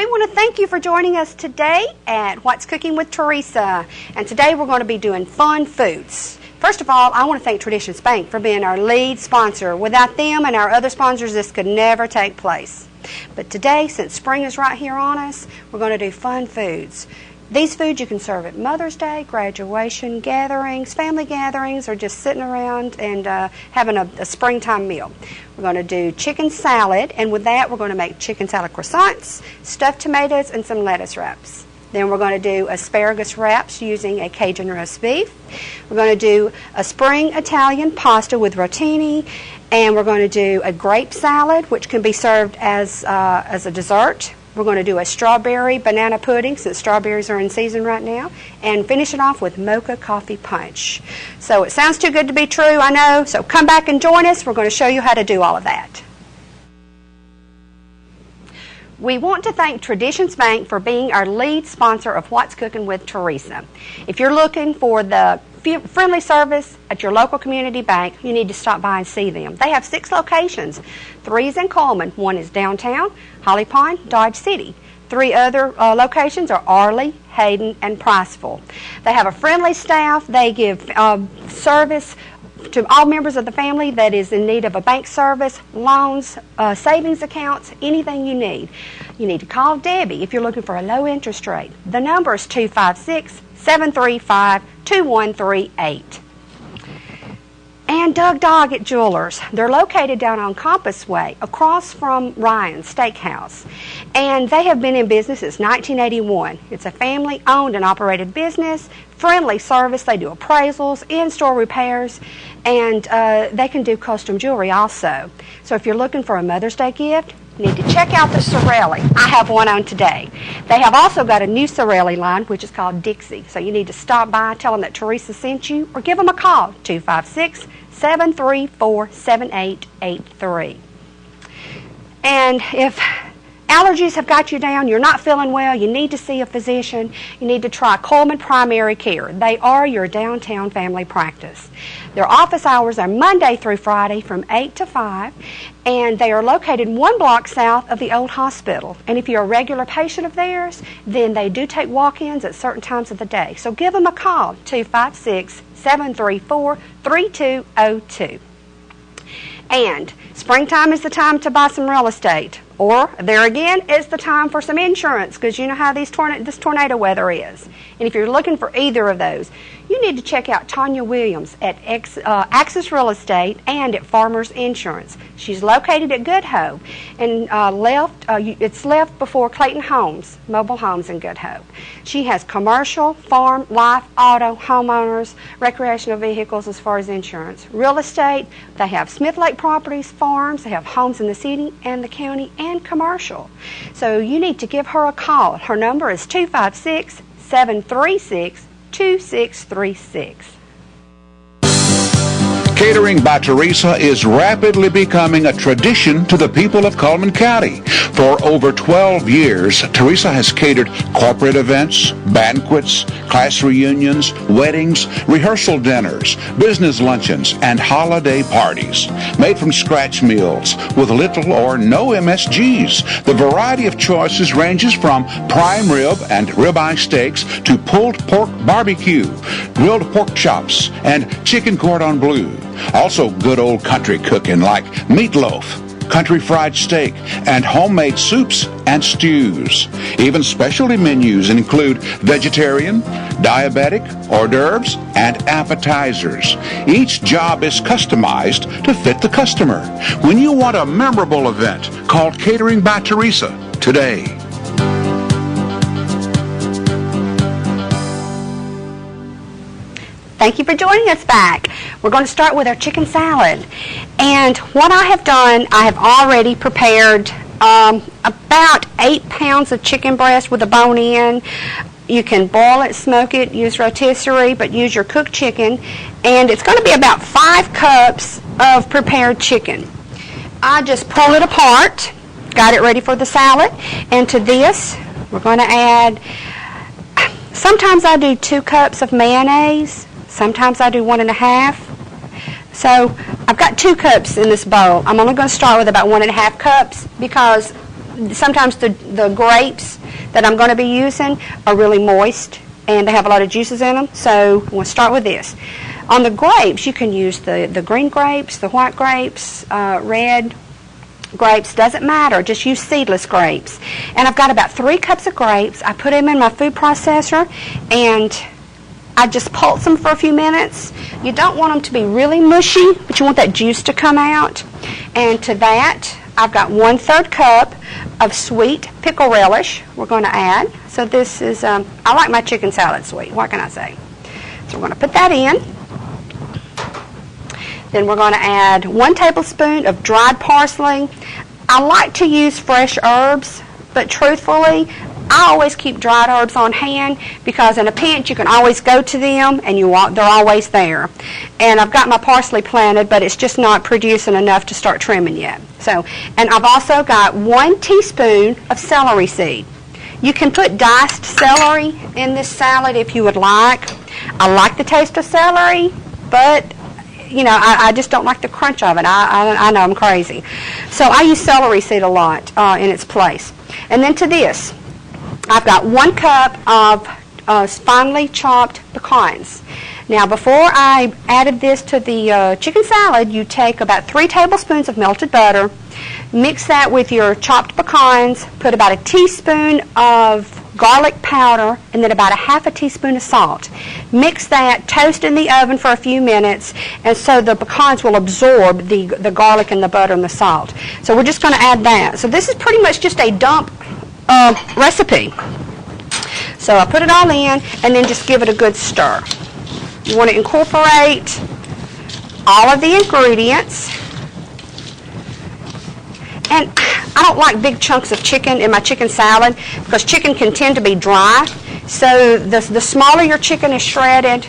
We want to thank you for joining us today at What's Cooking with Teresa. And today we're going to be doing fun foods. First of all, I want to thank Traditions Bank for being our lead sponsor. Without them and our other sponsors, this could never take place. But today, since spring is right here on us, we're going to do fun foods. These foods you can serve at Mother's Day, graduation gatherings, family gatherings, or just sitting around and having a springtime meal. We're going to do chicken salad, and with that we're going to make chicken salad croissants, stuffed tomatoes, and some lettuce wraps. Then we're going to do asparagus wraps using a Cajun roast beef. We're going to do a spring Italian pasta with rotini, and we're going to do a grape salad, which can be served as a dessert. We're going to do a strawberry banana pudding, since strawberries are in season right now, and finish it off with mocha coffee punch. So it sounds too good to be true, I know, so come back and join us. We're going to show you how to do all of that. We want to thank Traditions Bank for being our lead sponsor of What's Cooking with Teresa. If you're looking for the friendly service at your local community bank, you need to stop by and see them. They have 6 locations. 3 is in Coleman. 1 is downtown, Holly Pond, Dodge City. 3 other locations are Arley, Hayden, and Priceville. They have a friendly staff. They give service to all members of the family that is in need of a bank service, loans, savings accounts, anything you need. You need to call Debbie if you're looking for a low interest rate. The number is 256-735-2138. And Doug Doggett Jewelers. They're located down on Compass Way, across from Ryan's Steakhouse. And they have been in business since 1981. It's a family-owned and operated business, friendly service. They do appraisals, in-store repairs, and they can do custom jewelry also. So if you're looking for a Mother's Day gift, you need to check out the Sorelli. I have one on today. They have also got a new Sorelli line, which is called Dixie. So you need to stop by, tell them that Teresa sent you, or give them a call, 256-734-7883. And if allergies have got you down, you're not feeling well, you need to see a physician, you need to try Coleman Primary Care. They are your downtown family practice. Their office hours are Monday through Friday from 8 to 5, and they are located 1 block south of the old hospital. And if you're a regular patient of theirs, then they do take walk-ins at certain times of the day. So give them a call, 256-734-3202. And springtime is the time to buy some real estate. Or, there again, it's the time for some insurance, because you know how this tornado weather is. And if you're looking for either of those, you need to check out Tanya Williams at Axis Real Estate and at Farmers Insurance. She's located at Good Hope, and it's left before Clayton Homes, Mobile Homes in Good Hope. She has commercial, farm, life, auto, homeowners, recreational vehicles as far as insurance. Real estate, they have Smith Lake Properties, farms, they have homes in the city and the county, and commercial. So you need to give her a call. Her number is 256-736-2636. Catering by Teresa is rapidly becoming a tradition to the people of Cullman County. For over 12 years, Teresa has catered corporate events, banquets, class reunions, weddings, rehearsal dinners, business luncheons, and holiday parties. Made from scratch meals with little or no MSGs. The variety of choices ranges from prime rib and ribeye steaks to pulled pork barbecue, grilled pork chops, and chicken cordon bleu. Also good old country cooking like meatloaf, country fried steak, and homemade soups and stews. Even specialty menus include vegetarian, diabetic, hors d'oeuvres, and appetizers. Each job is customized to fit the customer. When you want a memorable event, call Catering by Teresa today. Thank you for joining us back. We're going to start with our chicken salad. And what I have done, I have already prepared about 8 pounds of chicken breast with a bone in. You can boil it, smoke it, use rotisserie, but use your cooked chicken. And it's going to be about 5 cups of prepared chicken. I just pull it apart, got it ready for the salad. And to this, we're going to add, sometimes I do 2 cups of mayonnaise. Sometimes I do 1.5. So I've got 2 cups in this bowl. I'm only going to start with about 1.5 cups because sometimes the grapes that I'm going to be using are really moist and they have a lot of juices in them. So we'll start with this. On the grapes, you can use the green grapes, the white grapes, red grapes, doesn't matter. Just use seedless grapes. And I've got about 3 cups of grapes. I put them in my food processor and I just pulse them for a few minutes. You don't want them to be really mushy, but you want that juice to come out. And to that, I've got 1/3 cup of sweet pickle relish we're going to add. So this is, I like my chicken salad sweet. What can I say? So we're going to put that in. Then we're going to add 1 tablespoon of dried parsley. I like to use fresh herbs, but truthfully, I always keep dried herbs on hand because in a pinch you can always go to them and they're always there. And I've got my parsley planted, but it's just not producing enough to start trimming yet. So, and I've also got 1 teaspoon of celery seed. You can put diced celery in this salad if you would like. I like the taste of celery, but you know, I just don't like the crunch of it. I know I'm crazy. So I use celery seed a lot in its place. And then to this, I've got 1 cup of finely chopped pecans. Now, before I added this to the chicken salad, you take about 3 tablespoons of melted butter, mix that with your chopped pecans, put about 1 teaspoon of garlic powder, and then about 1/2 teaspoon of salt. Mix that, toast in the oven for a few minutes, and so the pecans will absorb the garlic and the butter and the salt. So we're just going to add that. So this is pretty much just a dump recipe. So I put it all in and then just give it a good stir. You want to incorporate all of the ingredients. And I don't like big chunks of chicken in my chicken salad because chicken can tend to be dry. So the smaller your chicken is shredded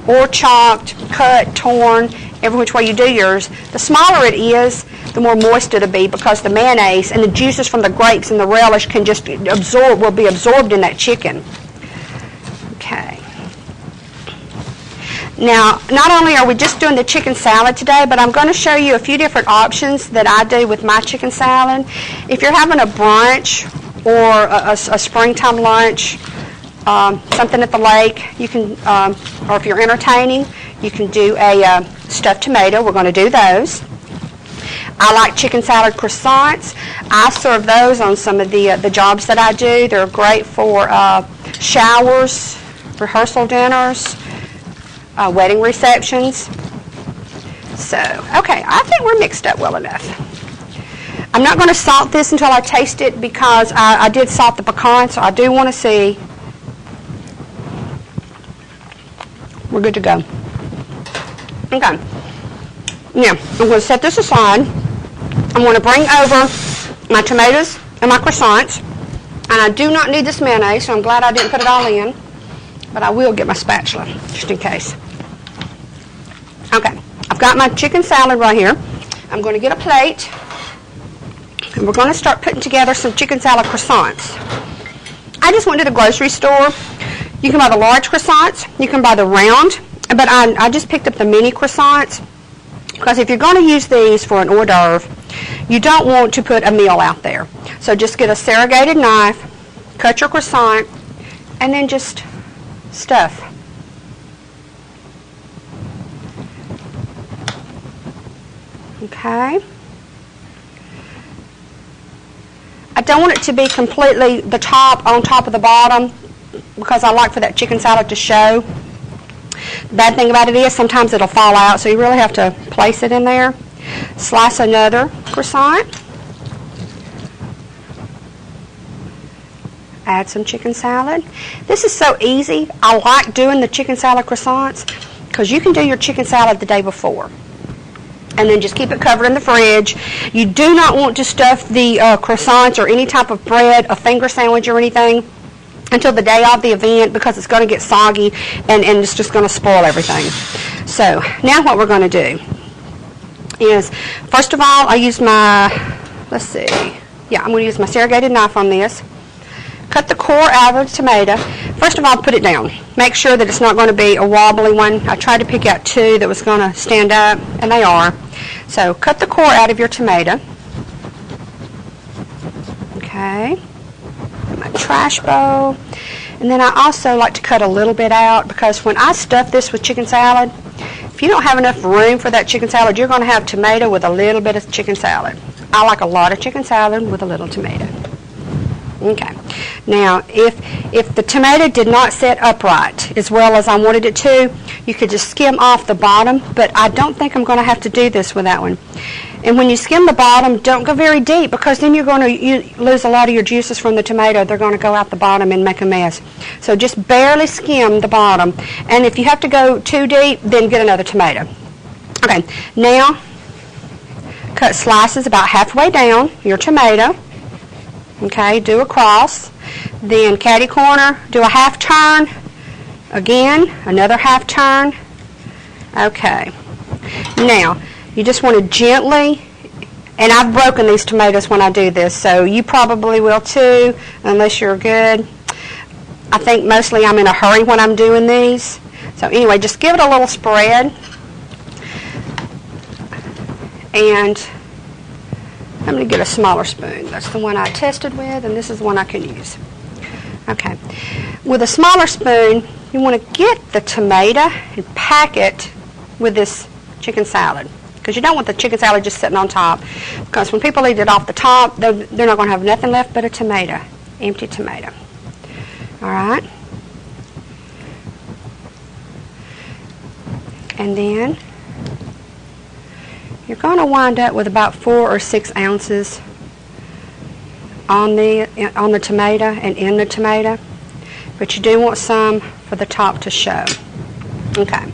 or chopped, cut, torn, every which way you do yours, the smaller it is, the more moist it'll be because the mayonnaise and the juices from the grapes and the relish can just will be absorbed in that chicken. Okay. Now, not only are we just doing the chicken salad today, but I'm going to show you a few different options that I do with my chicken salad. If you're having a brunch or a springtime lunch, something at the lake, you can, or if you're entertaining, you can do a stuffed tomato. We're going to do those. I like chicken salad croissants. I serve those on some of the jobs that I do. They're great for showers, rehearsal dinners, wedding receptions. So, okay, I think we're mixed up well enough. I'm not going to salt this until I taste it because I did salt the pecan, so I do want to see. We're good to go. Okay. Now, I'm going to set this aside. I'm going to bring over my tomatoes and my croissants. And I do not need this mayonnaise, so I'm glad I didn't put it all in. But I will get my spatula, just in case. Okay, I've got my chicken salad right here. I'm going to get a plate, and we're going to start putting together some chicken salad croissants. I just went to the grocery store. You can buy the large croissants. You can buy the round, but I just picked up the mini croissants because if you're going to use these for an hors d'oeuvre, you don't want to put a meal out there. So just get a serrated knife, cut your croissant, and then just stuff. Okay. I don't want it to be completely the top on top of the bottom because I like for that chicken salad to show. The bad thing about it is sometimes it'll fall out, so you really have to place it in there. Slice another croissant. Add some chicken salad. This is so easy. I like doing the chicken salad croissants because you can do your chicken salad the day before and then just keep it covered in the fridge. You do not want to stuff the croissants or any type of bread, a finger sandwich or anything until the day of the event because it's going to get soggy and it's just going to spoil everything. So now what we're going to do is, first of all, I use my, let's see, yeah, I'm going to use my serrated knife on this. Cut the core out of the tomato. First of all, put it down. Make sure that it's not going to be a wobbly one. I tried to pick out 2 that was going to stand up, and they are. So cut the core out of your tomato. Okay. Okay. My trash bowl. And then I also like to cut a little bit out because when I stuff this with chicken salad, if you don't have enough room for that chicken salad, you're going to have tomato with a little bit of chicken salad. I like a lot of chicken salad with a little tomato. Okay. Now, if the tomato did not set upright as well as I wanted it to, you could just skim off the bottom, but I don't think I'm going to have to do this with that one. And when you skim the bottom, don't go very deep because then you're going to lose a lot of your juices from the tomato. They're going to go out the bottom and make a mess. So just barely skim the bottom. And if you have to go too deep, then get another tomato. Okay, now cut slices about halfway down your tomato. Okay, do a cross. Then catty corner, do a half turn. Again, another half turn. Okay. Now, you just want to gently, and I've broken these tomatoes when I do this, so you probably will too, unless you're good. I think mostly I'm in a hurry when I'm doing these. So anyway, just give it a little spread. And I'm going to get a smaller spoon. That's the one I tested with, and this is the one I can use. Okay. With a smaller spoon, you want to get the tomato and pack it with this chicken salad. Because you don't want the chicken salad just sitting on top. Because when people eat it off the top, they're not going to have nothing left but a tomato. Empty tomato. All right. And then you're going to wind up with about 4 or 6 ounces on the tomato and in the tomato. But you do want some for the top to show. Okay.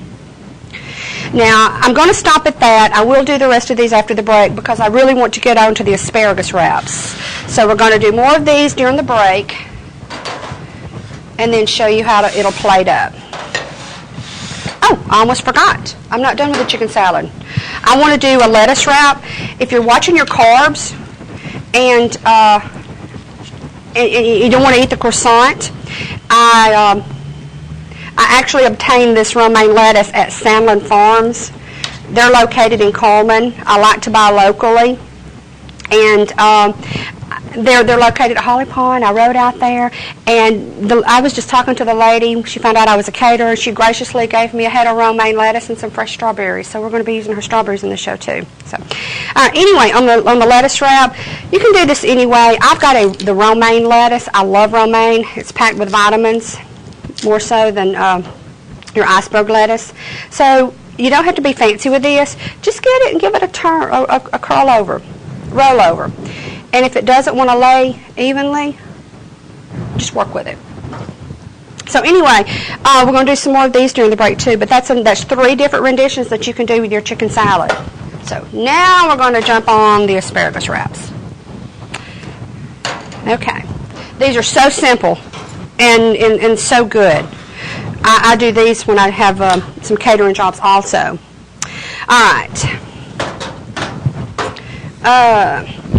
Now, I'm going to stop at that. I will do the rest of these after the break because I really want to get on to the asparagus wraps. So we're going to do more of these during the break and then show you how it'll plate up. Oh, I almost forgot. I'm not done with the chicken salad. I want to do a lettuce wrap. If you're watching your carbs and you don't want to eat the croissant, I actually obtained this romaine lettuce at Sandlin Farms. They're located in Coleman. I like to buy locally. And they're located at Holly Pond. I rode out there, and I was just talking to the lady. She found out I was a caterer. She graciously gave me a head of romaine lettuce and some fresh strawberries. So we're going to be using her strawberries in the show too. So anyway, on the lettuce wrap, you can do this anyway. I've got the romaine lettuce. I love romaine. It's packed with vitamins, more so than your iceberg lettuce. So you don't have to be fancy with this. Just get it and give it a turn, a curl over, roll over. And if it doesn't want to lay evenly, just work with it. So anyway, we're going to do some more of these during the break too, but that's 3 different renditions that you can do with your chicken salad. So now we're going to jump on the asparagus wraps. Okay. These are so simple and so good. I do these when I have some catering jobs also. All right.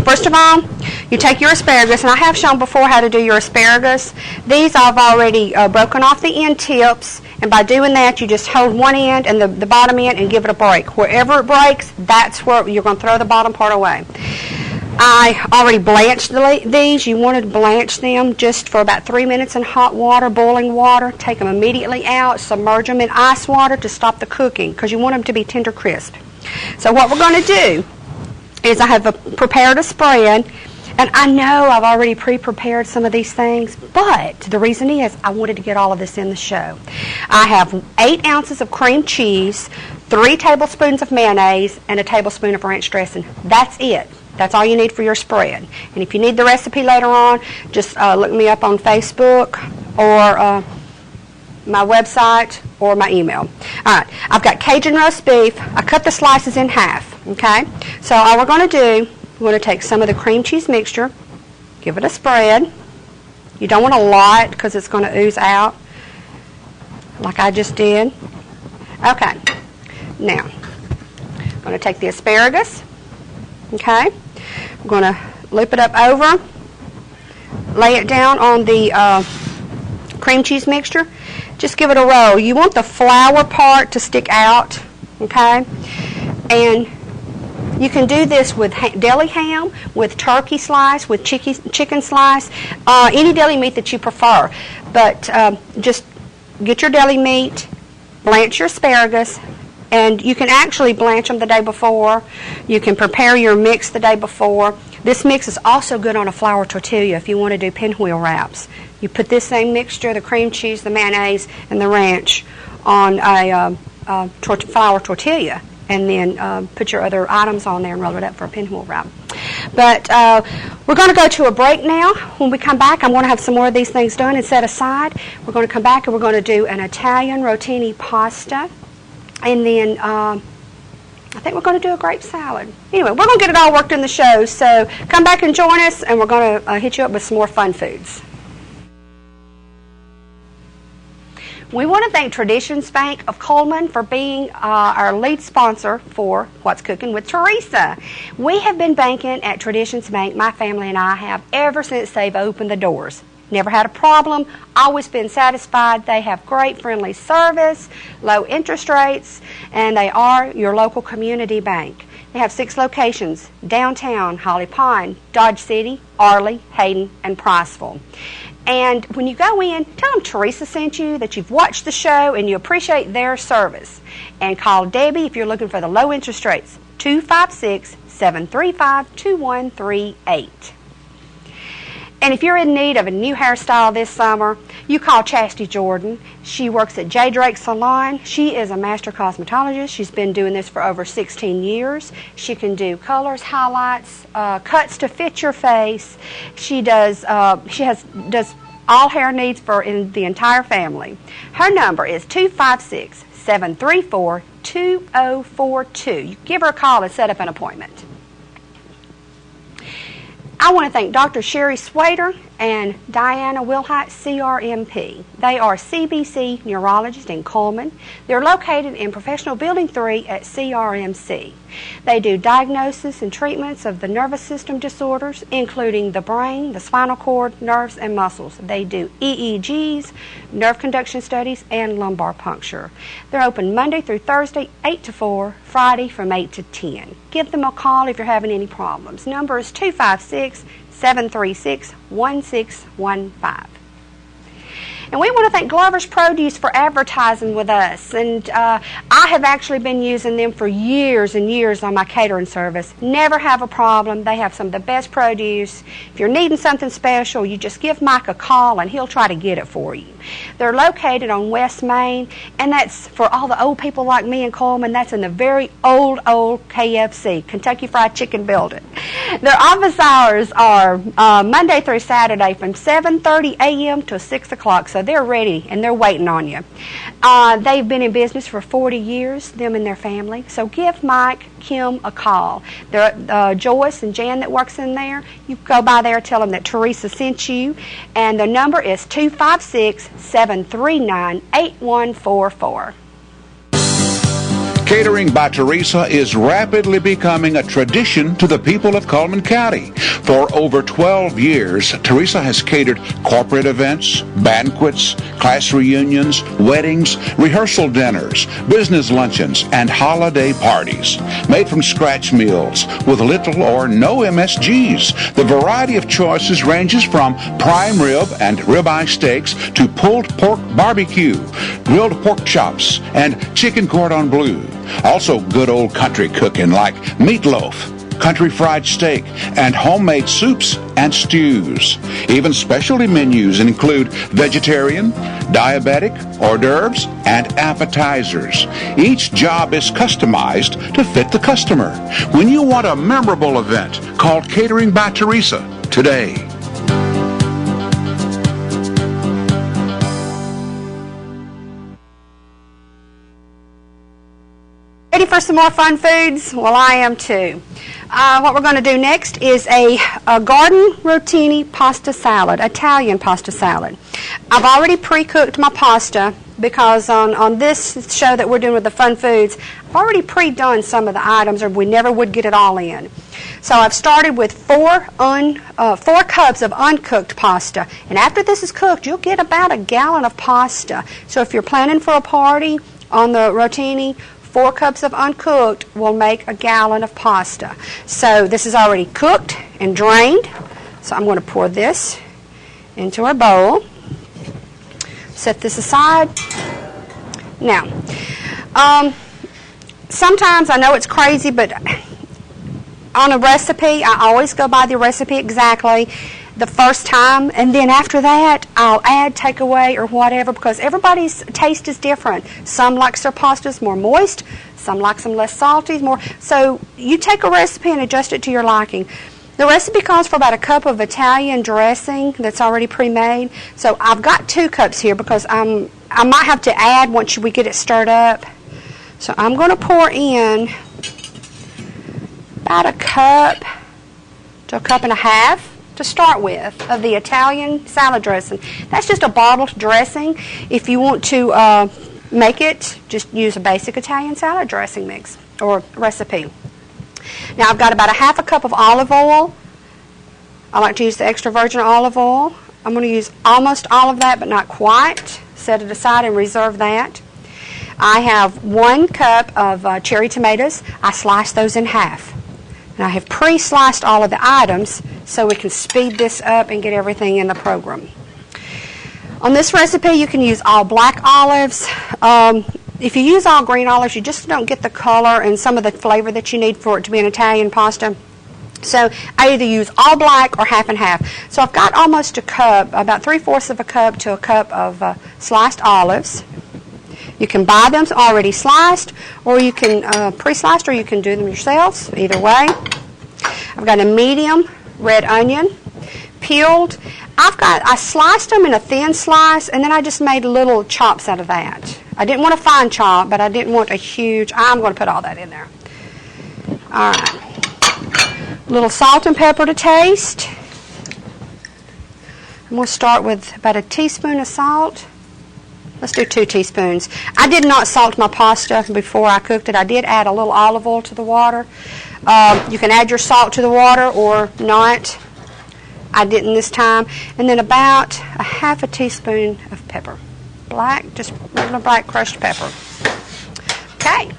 First of all, you take your asparagus, and I have shown before how to do your asparagus. These I've already broken off the end tips, and by doing that, you just hold one end and the bottom end and give it a break. Wherever it breaks, that's where you're going to throw the bottom part away. I already blanched these. You want to blanch them just for about 3 minutes in hot water, boiling water. Take them immediately out, submerge them in ice water to stop the cooking because you want them to be tender crisp. So what we're going to do is I have prepared a spread, and I know I've already pre-prepared some of these things, but the reason is I wanted to get all of this in the show. I have 8 ounces of cream cheese, 3 tablespoons of mayonnaise, and a tablespoon of ranch dressing. That's it. That's all you need for your spread. And if you need the recipe later on, just look me up on Facebook or my website or my email. All right, I've got Cajun roast beef. I cut the slices in half, okay? So all we're going to do, we're going to take some of the cream cheese mixture, give it a spread. You don't want a lot because it's going to ooze out like I just did. Okay, now I'm going to take the asparagus, okay? I'm going to loop it up over, lay it down on the cream cheese mixture. Just give it a roll. You want the flour part to stick out, okay? And You can do this with deli ham, with turkey slice, with chicken slice, any deli meat that you prefer. But just get your deli meat, blanch your asparagus, and you can actually blanch them the day before. You can prepare your mix the day before. This mix is also good on a flour tortilla if you want to do pinwheel wraps. You put this same mixture, the cream cheese, the mayonnaise, and the ranch on a flour tortilla, and then put your other items on there and roll it up for a pinwheel wrap. But we're going to go to a break now. When we come back, I'm going to have some more of these things done and set aside. We're going to come back and we're going to do an Italian rotini pasta, and then I think we're going to do a grape salad. Anyway, we're going to get it all worked in the show, so come back and join us, and we're going to hit you up with some more fun foods. We want to thank Traditions Bank of Coleman for being our lead sponsor for What's Cooking with Teresa. We have been banking at Traditions Bank, my family and I have, ever since they've opened the doors. Never had a problem, always been satisfied. They have great friendly service, low interest rates, and they are your local community bank. They have 6 locations: downtown, Holly Pond, Dodge City, Arley, Hayden, and Priceville. And when you go in, tell them Teresa sent you, that you've watched the show and you appreciate their service. And call Debbie if you're looking for the low interest rates, 256-735-2138. And if you're in need of a new hairstyle this summer, you call Chastity Jordan. She works at J. Drake Salon. She is a master cosmetologist. She's been doing this for over 16 years. She can do colors, highlights, cuts to fit your face. She does all hair needs in the entire family. Her number is 256-734-2042. You give her a call and set up an appointment. I want to thank Dr. Sherry Swader and Diana Wilhite, CRMP. They are CBC neurologists in Coleman. They're located in Professional Building 3 at CRMC. They do diagnosis and treatments of the nervous system disorders, including the brain, the spinal cord, nerves, and muscles. They do EEGs, nerve conduction studies, and lumbar puncture. They're open Monday through Thursday, 8 to 4, Friday from 8 to 10. Give them a call if you're having any problems. Number is 256-736-1615. And we want to thank Glover's Produce for advertising with us. And I have actually been using them for years and years on my catering service. Never have a problem. They have some of the best produce. If you're needing something special, you just give Mike a call and he'll try to get it for you. They're located on West Main, and that's for all the old people like me in Coleman. That's in the very old KFC, Kentucky Fried Chicken building. Their office hours are Monday through Saturday from 7:30 a.m. to 6 o'clock, so they're ready and they're waiting on you. They've been in business for 40 years, them and their family, so give Mike, Kim a call. Joyce and Jan that works in there, you go by there, tell them that Teresa sent you, and the number is 256-739-8144. Catering by Teresa is rapidly becoming a tradition to the people of Coleman County. For over 12 years, Teresa has catered corporate events, banquets, class reunions, weddings, rehearsal dinners, business luncheons, and holiday parties. Made from scratch meals with little or no MSGs. The variety of choices ranges from prime rib and ribeye steaks to pulled pork barbecue, grilled pork chops, and chicken cordon bleu. Also good old country cooking like meatloaf, country fried steak, and homemade soups and stews. Even specialty menus include vegetarian, diabetic, hors d'oeuvres, and appetizers. Each job is customized to fit the customer. When you want a memorable event, call Catering by Teresa today. Ready for some more fun foods? Well, I am too. What we're going to do next is a garden rotini pasta salad, Italian pasta salad. I've already pre-cooked my pasta because on this show that we're doing with the fun foods, I've already pre-done some of the items, or we never would get it all in. So I've started with 4 cups of uncooked pasta, and after this is cooked, you'll get about a gallon of pasta. So if you're planning for a party on the rotini, 4 cups of uncooked will make a gallon of pasta. So this is already cooked and drained. So I'm going to pour this into our bowl. Set this aside. Now, sometimes I know it's crazy, but on a recipe, I always go by the recipe exactly the first time, and then after that, I'll add, take away, or whatever, because everybody's taste is different. Some likes their pastas more moist, some like them less salty, more. So you take a recipe and adjust it to your liking. The recipe calls for about a cup of Italian dressing that's already pre-made. So I've got 2 cups here because I might have to add once we get it stirred up. So I'm going to pour in about a cup to a cup and a half to start with of the Italian salad dressing. That's just a bottled dressing. If you want to make it, just use a basic Italian salad dressing mix or recipe. Now I've got about a half a cup of olive oil. I like to use the extra virgin olive oil. I'm going to use almost all of that, but not quite. Set it aside and reserve that. I have 1 cup of cherry tomatoes. I sliced those in half. And I have pre-sliced all of the items so we can speed this up and get everything in the program. On this recipe, you can use all black olives. If you use all green olives, you just don't get the color and some of the flavor that you need for it to be an Italian pasta. So I either use all black or half and half. So I've got almost a cup, about 3/4 of a cup to a cup of sliced olives. You can buy them already sliced, or you can pre-sliced, or you can do them yourselves. Either way. I've got a medium red onion, peeled. I sliced them in a thin slice, and then I just made little chops out of that. I didn't want a fine chop, but I didn't want a huge. I'm going to put all that in there. All right. A little salt and pepper to taste. I'm going to start with about a teaspoon of salt. Let's do 2 teaspoons. I did not salt my pasta before I cooked it. I did add a little olive oil to the water. You can add your salt to the water or not. I didn't this time. And then about a half a teaspoon of pepper. Black, just regular black crushed pepper. Okay.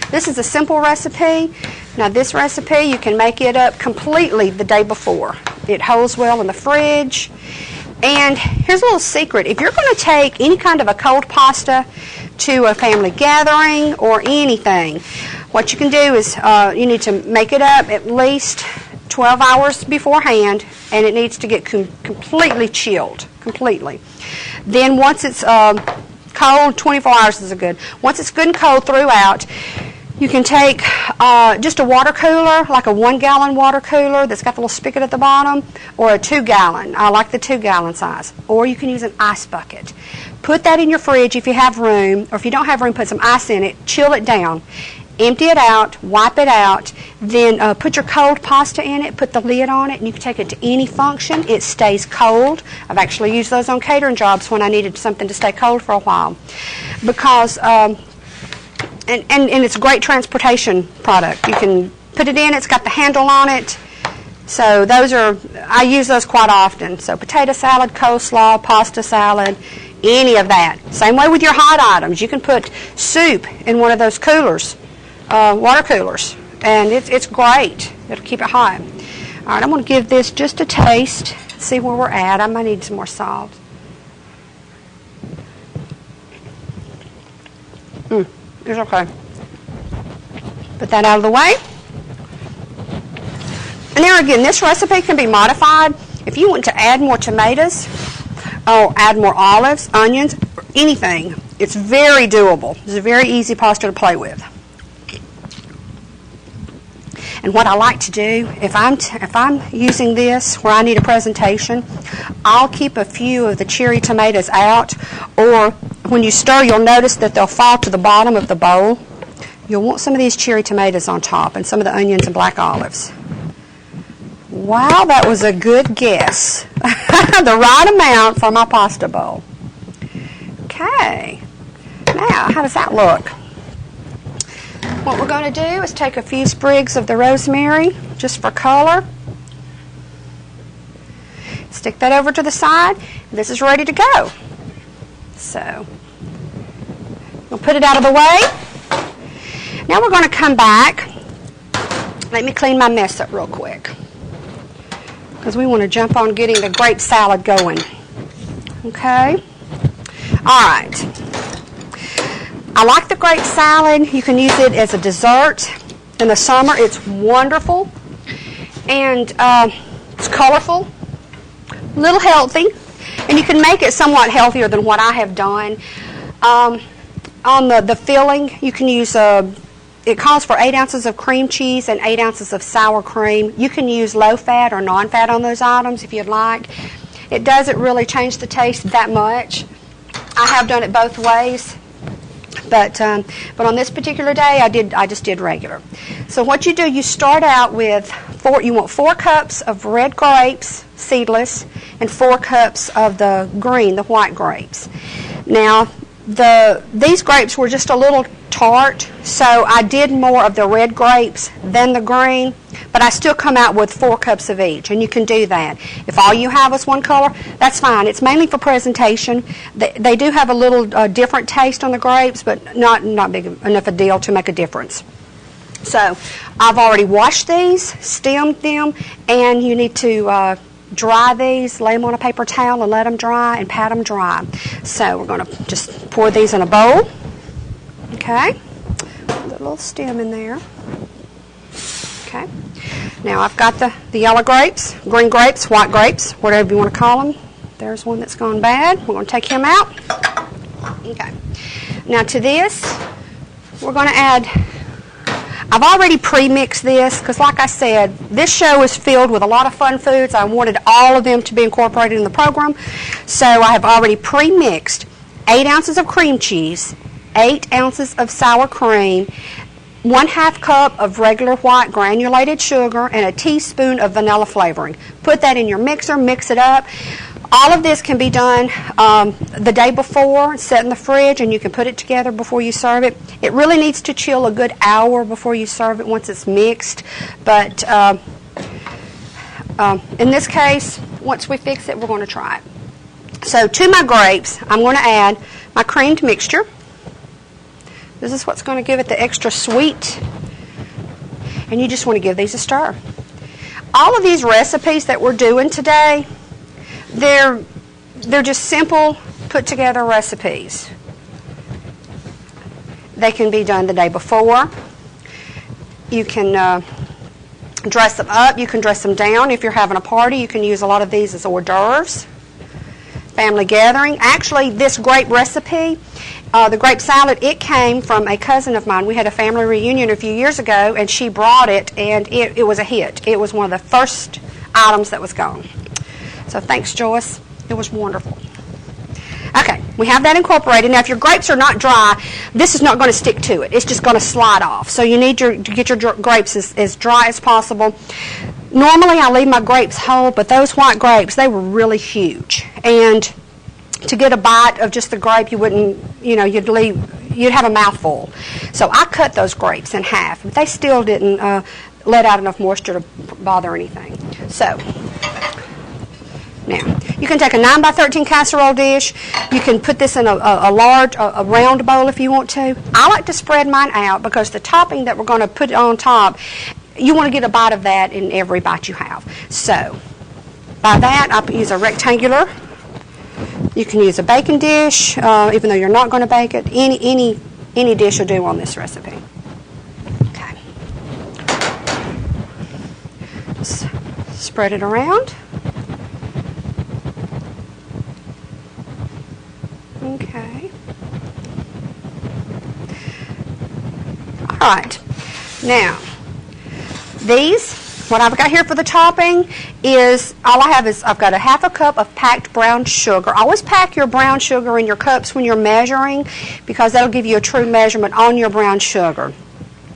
This is a simple recipe. Now this recipe, you can make it up completely the day before. It holds well in the fridge. And here's a little secret. If you're going to take any kind of a cold pasta to a family gathering or anything, what you can do is you need to make it up at least 12 hours beforehand, and it needs to get completely chilled, completely. Then once it's cold, 24 hours is good. Once it's good and cold throughout, you can take just a water cooler, like a 1-gallon water cooler that's got the little spigot at the bottom, or a 2-gallon. I like the 2-gallon size. Or you can use an ice bucket. Put that in your fridge if you have room, or if you don't have room, put some ice in it, chill it down. Empty it out, wipe it out, then put your cold pasta in it, put the lid on it, and you can take it to any function. It stays cold. I've actually used those on catering jobs when I needed something to stay cold for a while. Because, and it's a great transportation product. You can put it in, it's got the handle on it. So I use those quite often. So potato salad, coleslaw, pasta salad, any of that. Same way with your hot items. You can put soup in one of those coolers. Water coolers, and it's great. It'll keep it hot. All right, I'm going to give this just a taste, see where we're at. I might need some more salt. It's okay. Put that out of the way. And there again, this recipe can be modified. If you want to add more tomatoes, or add more olives, onions, anything, it's very doable. It's a very easy pasta to play with. And what I like to do, if I'm using this where I need a presentation, I'll keep a few of the cherry tomatoes out, or when you stir, you'll notice that they'll fall to the bottom of the bowl. You'll want some of these cherry tomatoes on top and some of the onions and black olives. Wow, that was a good guess. The right amount for my pasta bowl. Okay. Now, how does that look? What we're going to do is take a few sprigs of the rosemary, just for color. Stick that over to the side. This is ready to go. So, we'll put it out of the way. Now we're going to come back. Let me clean my mess up real quick, because we want to jump on getting the grape salad going. Okay? All right. I like the grape salad. You can use it as a dessert. In the summer, it's wonderful. And it's colorful, a little healthy. And you can make it somewhat healthier than what I have done. On the filling, you can use it calls for 8 ounces of cream cheese and 8 ounces of sour cream. You can use low-fat or non-fat on those items if you'd like. It doesn't really change the taste that much. I have done it both ways, but on this particular day, I just did regular. So what you do, you start out with you want 4 cups of red grapes, seedless, and 4 cups of the green, the white grapes. Now, these grapes were just a little tart, so I did more of the red grapes than the green, but I still come out with 4 cups of each, and you can do that. If all you have is one color, that's fine. It's mainly for presentation. They do have a little different taste on the grapes, but not big enough a deal to make a difference. So I've already washed these, stemmed them, and you need to dry these, lay them on a paper towel and let them dry and pat them dry. So we're going to just pour these in a bowl. Okay, put a little stem in there. Okay, now I've got the yellow grapes, green grapes, white grapes, whatever you want to call them. There's one that's gone bad. We're going to take him out. Okay, now to this, we're going to add, I've already pre-mixed this because, like I said, this show is filled with a lot of fun foods. I wanted all of them to be incorporated in the program. So I have already pre-mixed 8 ounces of cream cheese, 8 ounces of sour cream, 1/2 cup of regular white granulated sugar, and a teaspoon of vanilla flavoring. Put that in your mixer, mix it up. All of this can be done the day before, set in the fridge, and you can put it together before you serve it. It really needs to chill a good hour before you serve it once it's mixed. But in this case, once we fix it, we're going to try it. So to my grapes, I'm going to add my creamed mixture. This is what's going to give it the extra sweet. And you just want to give these a stir. All of these recipes that we're doing today, they're just simple, put-together recipes. They can be done the day before. You can dress them up. You can dress them down. If you're having a party, you can use a lot of these as hors d'oeuvres. Family gathering. Actually, this grape recipe, the grape salad, it came from a cousin of mine. We had a family reunion a few years ago, and she brought it, and it was a hit. It was one of the first items that was gone. So thanks, Joyce. It was wonderful. Okay, we have that incorporated. Now, if your grapes are not dry, this is not going to stick to it. It's just going to slide off. So you need to get your grapes as dry as possible. Normally, I leave my grapes whole, but those white grapes, they were really huge. And to get a bite of just the grape, you wouldn't, you'd have a mouthful. So I cut those grapes in half. But they still didn't let out enough moisture to bother anything. So now, you can take a 9 by 13 casserole dish. You can put this in a large, a round bowl if you want to. I like to spread mine out because the topping that we're going to put on top, you want to get a bite of that in every bite you have. So, by that, I use a rectangular. You can use a baking dish, even though you're not going to bake it. Any dish will do on this recipe. Okay. Spread it around. Okay. All right. Now, what I've got here for the topping is, I've got a 1/2 cup of packed brown sugar. Always pack your brown sugar in your cups when you're measuring, because that'll give you a true measurement on your brown sugar.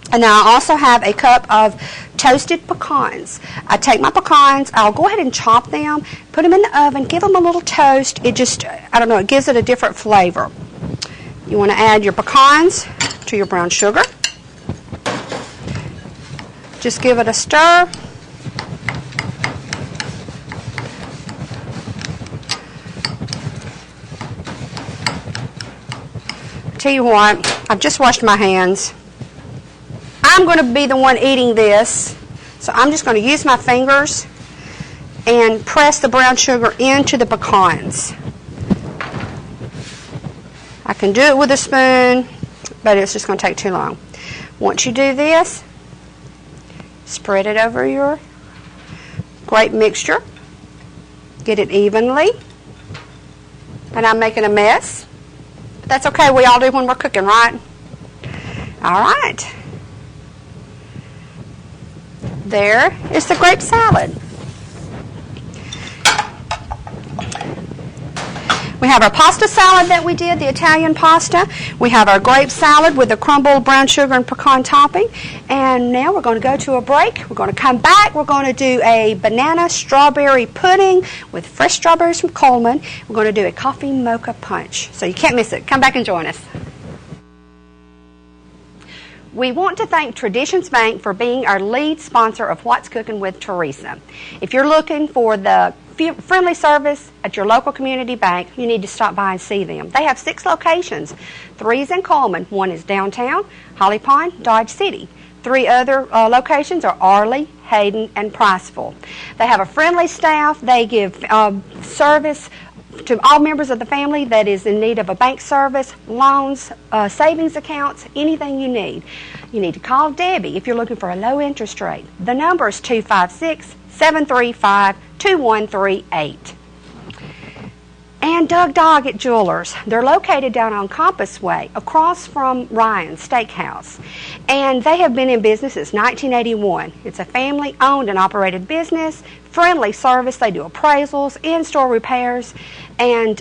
And now I also have a cup of toasted pecans. I take my pecans, I'll go ahead and chop them, put them in the oven, give them a little toast. It just, it gives it a different flavor. You want to add your pecans to your brown sugar. Just give it a stir. Tell you what, I've just washed my hands. I'm going to be the one eating this, so I'm just going to use my fingers and press the brown sugar into the pecans. I can do it with a spoon, but it's just going to take too long. Once you do this, spread it over your grape mixture. Get it evenly. And I'm making a mess. But that's okay, we all do when we're cooking, right? All right. There is the grape salad. We have our pasta salad that we did, the Italian pasta. We have our grape salad with the crumbled brown sugar and pecan topping. And now we're going to go to a break. We're going to come back. We're going to do a banana strawberry pudding with fresh strawberries from Coleman. We're going to do a coffee mocha punch. So you can't miss it. Come back and join us. We want to thank Traditions Bank for being our lead sponsor of What's Cooking with Teresa. If you're looking for the friendly service at your local community bank, you need to stop by and see them. They have 6 locations. 3 is in Coleman. 1 is downtown, Holly Pond, Dodge City. 3 other locations are Arley, Hayden, and Priceville. They have a friendly staff. They give service to all members of the family that is in need of a bank service, loans, savings accounts, anything you need. You need to call Debbie if you're looking for a low interest rate. The number is 256-735-2138. And Doug Doggett Jewelers. They're located down on Compass Way, across from Ryan's Steakhouse. And they have been in business since 1981. It's a family-owned and operated business, friendly service. They do appraisals, in-store repairs, and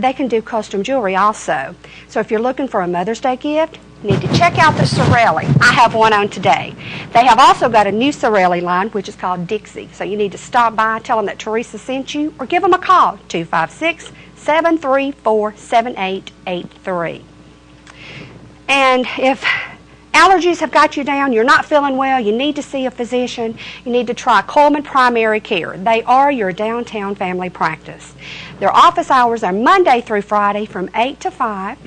they can do custom jewelry also. So if you're looking for a Mother's Day gift, you need to check out the Sorelli. I have one on today. They have also got a new Sorelli line, which is called Dixie. So you need to stop by, tell them that Teresa sent you, or give them a call, 256-734-7883. And if allergies have got you down, you're not feeling well, you need to see a physician, you need to try Coleman Primary Care. They are your downtown family practice. Their office hours are Monday through Friday from 8 to 5,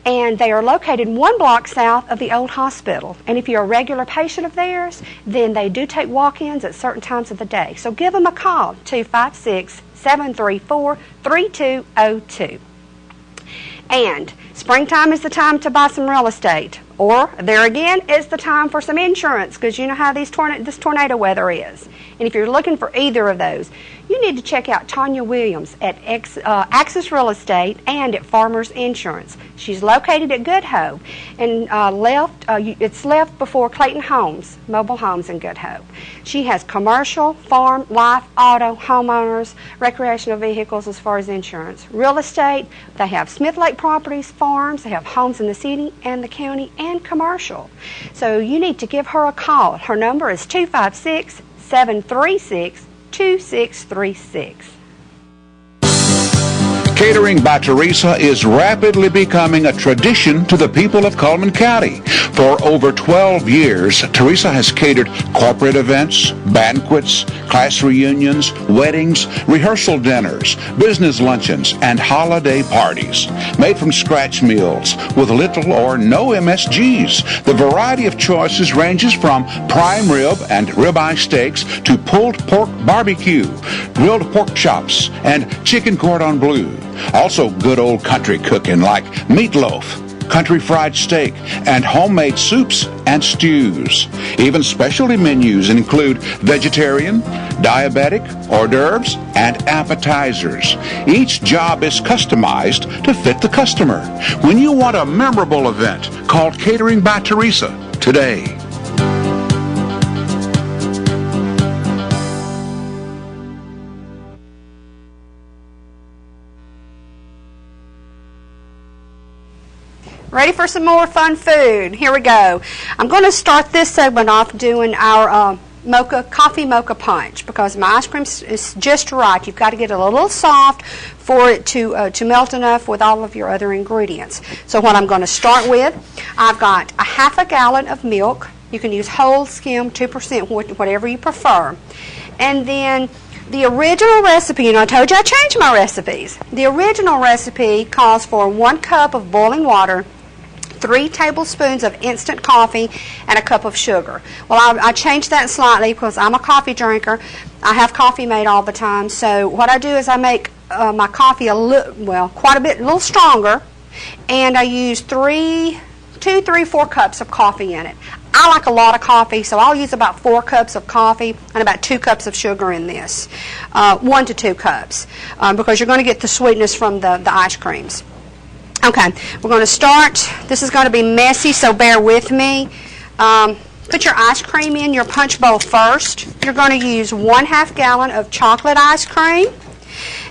and they are located 1 block south of the old hospital. And if you're a regular patient of theirs, then they do take walk-ins at certain times of the day. So give them a call, 256-734-3202. And springtime is the time to buy some real estate. Or, there again, is the time for some insurance, because you know how this tornado weather is. And if you're looking for either of those, you need to check out Tanya Williams at Axis Real Estate and at Farmers Insurance. She's located at Good Hope, and it's left before Clayton Homes, Mobile Homes in Good Hope. She has commercial, farm, life, auto, homeowners, recreational vehicles as far as insurance. Real estate, they have Smith Lake Properties, farms, they have homes in the city and the county, and commercial. So you need to give her a call. Her number is 256-736-2636. Catering by Teresa is rapidly becoming a tradition to the people of Coleman County. For over 12 years, Teresa has catered corporate events, banquets, class reunions, weddings, rehearsal dinners, business luncheons, and holiday parties. Made from scratch meals with little or no MSGs. The variety of choices ranges from prime rib and ribeye steaks to pulled pork barbecue, grilled pork chops, and chicken cordon bleu. Also good old country cooking like meatloaf, country fried steak, and homemade soups and stews. Even specialty menus include vegetarian, diabetic, hors d'oeuvres, and appetizers. Each job is customized to fit the customer. When you want a memorable event, call Catering by Teresa today. Ready for some more fun food? Here we go. I'm going to start this segment off doing our coffee mocha punch, because my ice cream is just right. You've got to get it a little soft for it to melt enough with all of your other ingredients. So what I'm going to start with, I've got a half a gallon of milk. You can use whole skim, 2%, whatever you prefer. And then the original recipe, I told you I changed my recipes. The original recipe calls for 1 cup of boiling water, 3 tablespoons of instant coffee and a cup of sugar. Well, I changed that slightly because I'm a coffee drinker. I have coffee made all the time. So what I do is I make my coffee quite a bit, a little stronger, and I use 2, 3, 4 cups of coffee in it. I like a lot of coffee, so I'll use about 4 cups of coffee and about 2 cups of sugar in this. 1 to 2 cups, because you're going to get the sweetness from the ice creams. Okay, we're going to start. This is going to be messy, so bear with me. Put your ice cream in your punch bowl first. You're going to use 1/2 gallon of chocolate ice cream,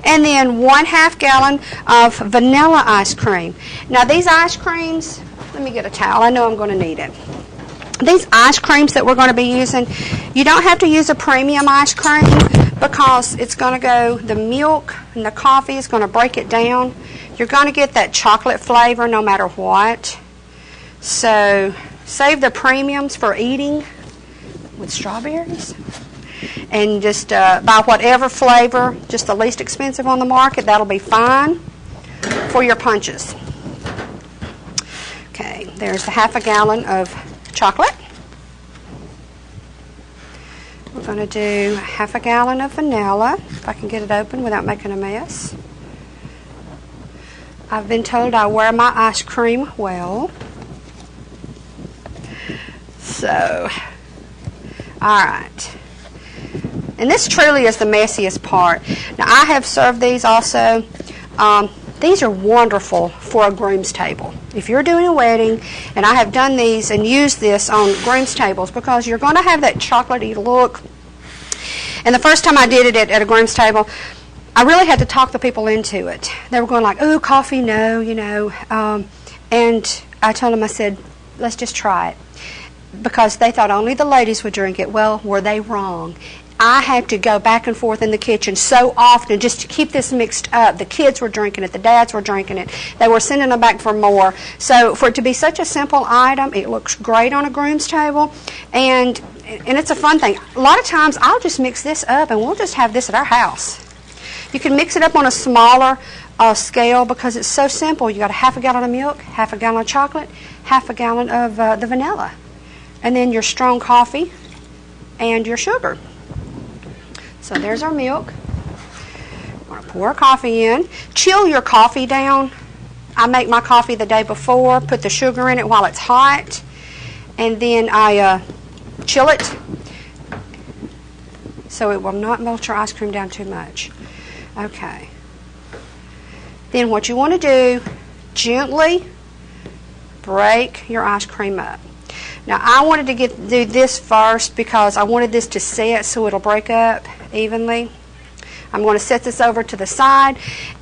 and then 1/2 gallon of vanilla ice cream. Now these ice creams, let me get a towel. I know I'm going to need it. These ice creams that we're going to be using, you don't have to use a premium ice cream because it's going to go, the milk and the coffee is going to break it down. You're going to get that chocolate flavor no matter what. So save the premiums for eating with strawberries. And just buy whatever flavor, just the least expensive on the market. That'll be fine for your punches. Okay, there's the 1/2 gallon of chocolate. We're going to do 1/2 gallon of vanilla, if I can get it open without making a mess. I've been told I wear my ice cream well. So, all right. And this truly is the messiest part. Now, I have served these also. These are wonderful for a groom's table. If you're doing a wedding, and I have done these and used this on groom's tables because you're going to have that chocolatey look. And the first time I did it at a groom's table, I really had to talk the people into it. They were going like, "Ooh, coffee, no, you know." And I told them, I said, "Let's just try it." Because they thought only the ladies would drink it. Well, were they wrong? I had to go back and forth in the kitchen so often just to keep this mixed up. The kids were drinking it. The dads were drinking it. They were sending them back for more. So for it to be such a simple item, it looks great on a groom's table. And it's a fun thing. A lot of times I'll just mix this up and we'll just have this at our house. You can mix it up on a smaller scale because it's so simple. You got a 1/2 gallon of milk, 1/2 gallon of chocolate, 1/2 gallon of the vanilla. And then your strong coffee and your sugar. So there's our milk. I'm going to pour our coffee in. Chill your coffee down. I make my coffee the day before, put the sugar in it while it's hot, and then I chill it so it will not melt your ice cream down too much. Okay. Then what you want to do, gently break your ice cream up. Now I wanted to do this first because I wanted this to set so it'll break up evenly. I'm going to set this over to the side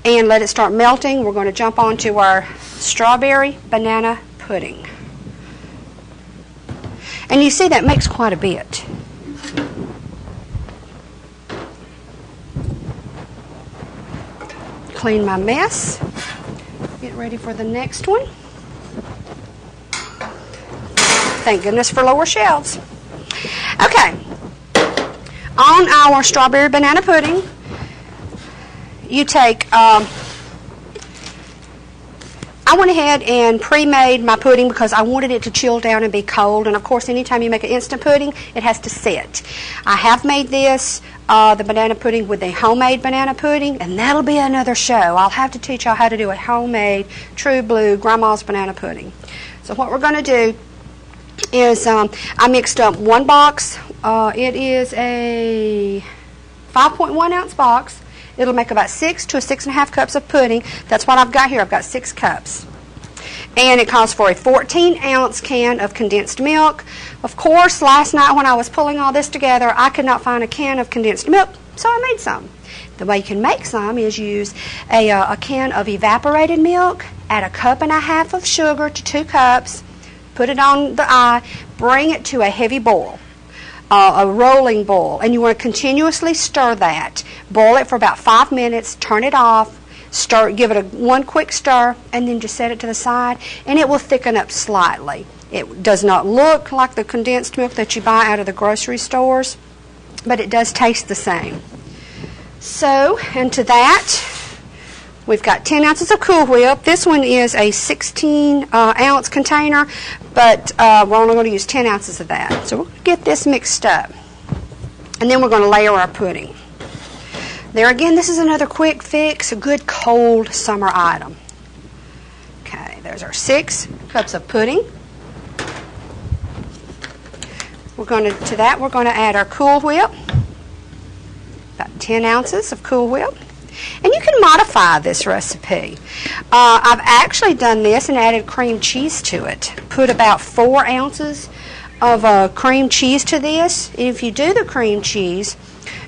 and let it start melting. We're going to jump on to our strawberry banana pudding. And you see that makes quite a bit. Clean my mess. Get ready for the next one. Thank goodness for lower shelves. Okay. On our strawberry banana pudding, you take, I went ahead and pre-made my pudding because I wanted it to chill down and be cold. And of course, anytime you make an instant pudding, it has to set. I have made this, the banana pudding with a homemade banana pudding, and that'll be another show. I'll have to teach y'all how to do a homemade, true blue, grandma's banana pudding. So what we're going to do is I mixed up one box. It is a 5.1 ounce box. It'll make about 6 to 6.5 cups of pudding. That's what I've got here. I've got 6 cups. And it calls for a 14-ounce can of condensed milk. Of course, last night when I was pulling all this together, I could not find a can of condensed milk, so I made some. The way you can make some is use a can of evaporated milk, add 1.5 cups of sugar to 2 cups, put it on the eye, bring it to a heavy boil. A rolling boil, and you want to continuously stir that. Boil it for about 5 minutes, turn it off, stir, give it one quick stir, and then just set it to the side, and it will thicken up slightly. It does not look like the condensed milk that you buy out of the grocery stores, but it does taste the same. So, into that, We've got 10 ounces of Cool Whip. This one is a 16-ounce container, but we're only going to use 10 ounces of that. So we're going to get this mixed up. And then we're going to layer our pudding. There again, this is another quick fix, a good cold summer item. Okay, there's our 6 cups of pudding. To that, we're going to add our Cool Whip, about 10 ounces of Cool Whip. And you can modify this recipe. I've actually done this and added cream cheese to it. Put about 4 ounces of cream cheese to this. And if you do the cream cheese,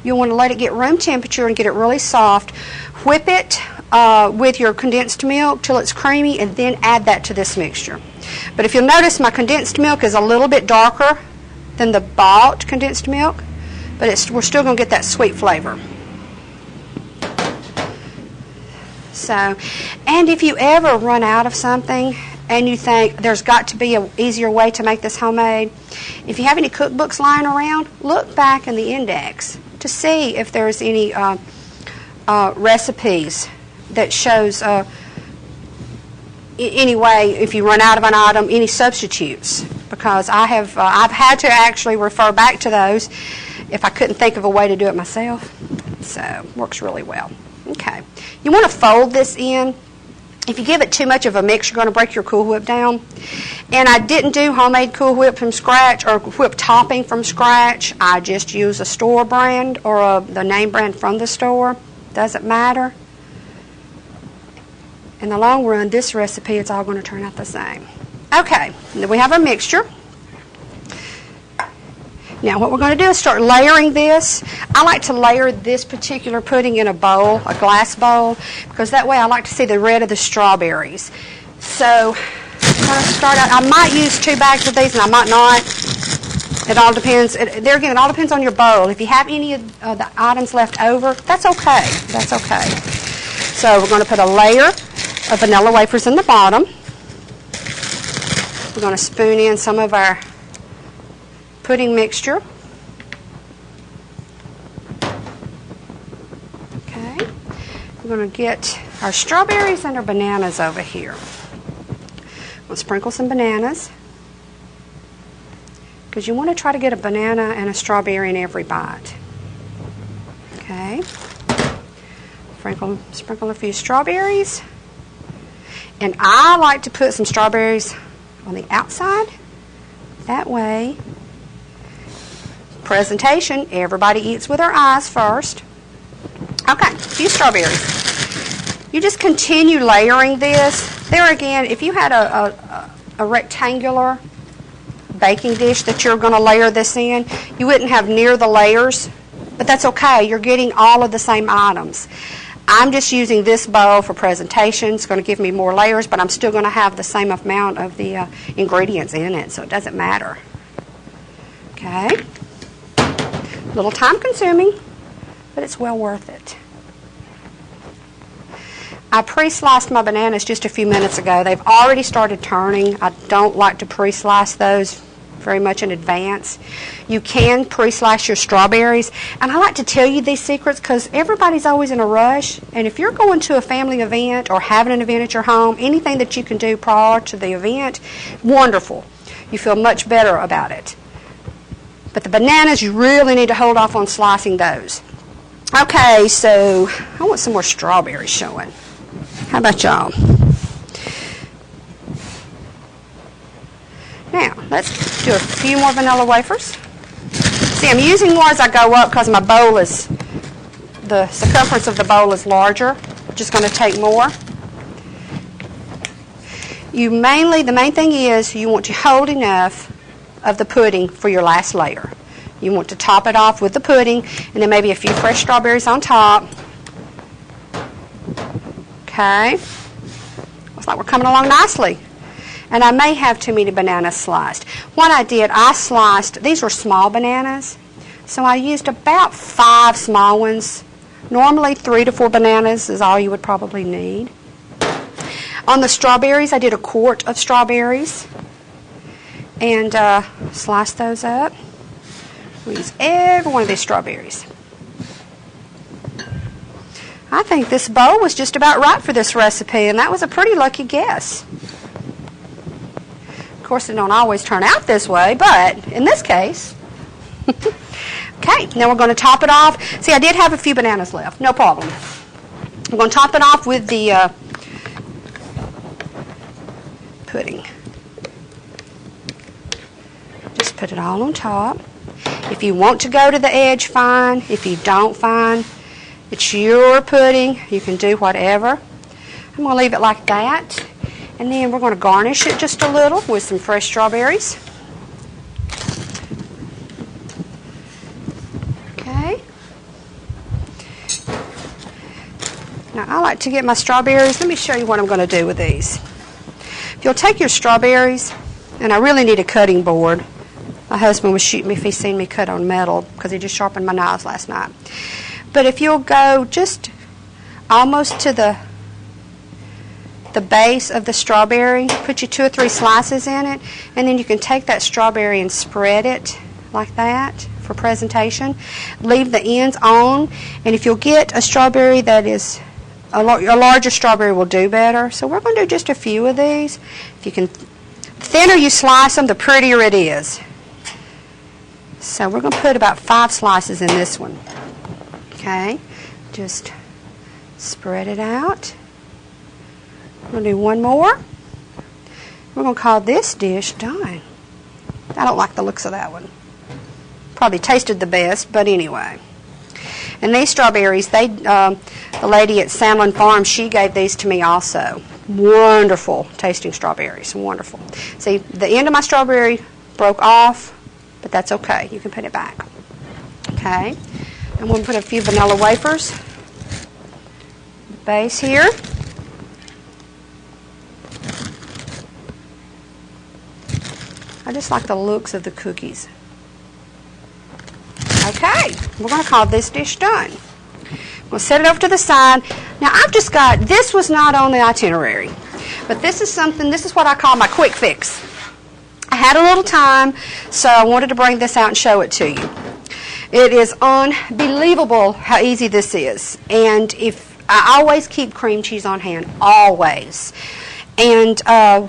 you'll want to let it get room temperature and get it really soft. Whip it with your condensed milk till it's creamy, and then add that to this mixture. But if you'll notice, my condensed milk is a little bit darker than the bought condensed milk, but we're still going to get that sweet flavor. So, and if you ever run out of something and you think there's got to be an easier way to make this homemade, if you have any cookbooks lying around, look back in the index to see if there's any recipes that shows any way, if you run out of an item, any substitutes. Because I've had to actually refer back to those if I couldn't think of a way to do it myself. So, works really well. Okay, you want to fold this in. If you give it too much of a mix, you're going to break your Cool Whip down. And I didn't do homemade Cool Whip from scratch or whip topping from scratch. I just use a store brand or the name brand from the store. Doesn't matter. In the long run, this recipe, it's all going to turn out the same. Okay, then we have our mixture. Now what we're going to do is start layering this. I like to layer this particular pudding in a bowl, a glass bowl, because that way I like to see the red of the strawberries. So I'm going to start out. I might use 2 bags of these and I might not. It all depends. There again, it all depends on your bowl. If you have any of the items left over, that's okay. That's okay. So we're going to put a layer of vanilla wafers in the bottom. We're going to spoon in some of our pudding mixture. Okay. We're going to get our strawberries and our bananas over here. We'll sprinkle some bananas, because you want to try to get a banana and a strawberry in every bite. Okay. Sprinkle a few strawberries. And I like to put some strawberries on the outside. That way, presentation, everybody eats with their eyes first. Okay, a few strawberries. You just continue layering this. There again, if you had a rectangular baking dish that you're going to layer this in, you wouldn't have near the layers, but that's okay. You're getting all of the same items. I'm just using this bowl for presentation. It's going to give me more layers, but I'm still going to have the same amount of the ingredients in it, so it doesn't matter. Okay. A little time consuming, but it's well worth it. I pre-sliced my bananas just a few minutes ago. They've already started turning. I don't like to pre-slice those very much in advance. You can pre-slice your strawberries, and I like to tell you these secrets because everybody's always in a rush, and if you're going to a family event or having an event at your home, anything that you can do prior to the event, wonderful. You feel much better about it. But the bananas, you really need to hold off on slicing those. Okay, so I want some more strawberries showing. How about y'all? Now, let's do a few more vanilla wafers. See, I'm using more as I go up because my bowl is, the circumference of the bowl is larger. I'm just going to take more. The main thing is you want to hold enough of the pudding for your last layer. You want to top it off with the pudding and then maybe a few fresh strawberries on top. Okay. Looks like we're coming along nicely. And I may have too many bananas sliced. What I did, I sliced, these were small bananas, so I used about 5 small ones. Normally 3 to 4 bananas is all you would probably need. On the strawberries, I did a quart of strawberries and sliced those up. We'll use every one of these strawberries. I think this bowl was just about right for this recipe, and that was a pretty lucky guess. Of course, it don't always turn out this way, but in this case. Okay, now we're going to top it off. See, I did have a few bananas left. No problem. We're going to top it off with the pudding. Just put it all on top. If you want to go to the edge, fine. If you don't, fine. It's your pudding. You can do whatever. I'm going to leave it like that. And then we're going to garnish it just a little with some fresh strawberries. Okay. Now, I like to get my strawberries. Let me show you what I'm going to do with these. If you'll take your strawberries, and I really need a cutting board. My husband was shooting me if he's seen me cut on metal because he just sharpened my knives last night. But if you'll go just almost to the base of the strawberry, put your 2 or 3 slices in it, and then you can take that strawberry and spread it like that for presentation. Leave the ends on, and if you'll get a strawberry that is a larger strawberry will do better. So we're going to do just a few of these. If you can, the thinner you slice them, the prettier it is. So we're going to put about 5 slices in this one. Okay, just spread it out. We're going to do one more. We're going to call this dish done. I don't like the looks of that one. Probably tasted the best, but anyway. And these strawberries, the lady at Sandlin Farm, she gave these to me also. Wonderful tasting strawberries, wonderful. See, the end of my strawberry broke off, but that's okay. You can put it back. Okay. I'm going to put a few vanilla wafers. Base here. I just like the looks of the cookies. Okay, we're going to call this dish done. We'll set it over to the side. Now I've just got, this was not on the itinerary, but this is what I call my quick fix. I had a little time, so I wanted to bring this out and show it to you. It is unbelievable how easy this is. And I always keep cream cheese on hand, always. And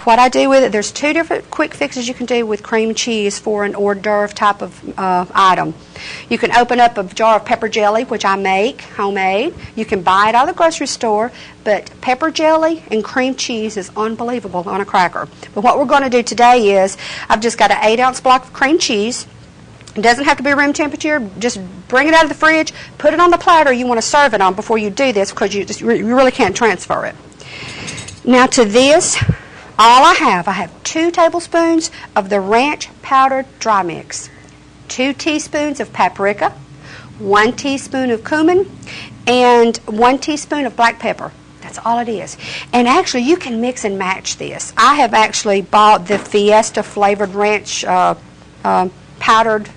what I do with it, there's 2 different quick fixes you can do with cream cheese for an hors d'oeuvre type of item. You can open up a jar of pepper jelly, which I make homemade. You can buy it out of the grocery store, but pepper jelly and cream cheese is unbelievable on a cracker. But what we're going to do today is, I've just got an 8-ounce block of cream cheese. It doesn't have to be room temperature. Just bring it out of the fridge, put it on the platter you want to serve it on before you do this, because you really can't transfer it. Now to this, all I have 2 tablespoons of the ranch powdered dry mix, 2 teaspoons of paprika, 1 teaspoon of cumin, and 1 teaspoon of black pepper. That's all it is. And actually, you can mix and match this. I have actually bought the Fiesta flavored ranch powdered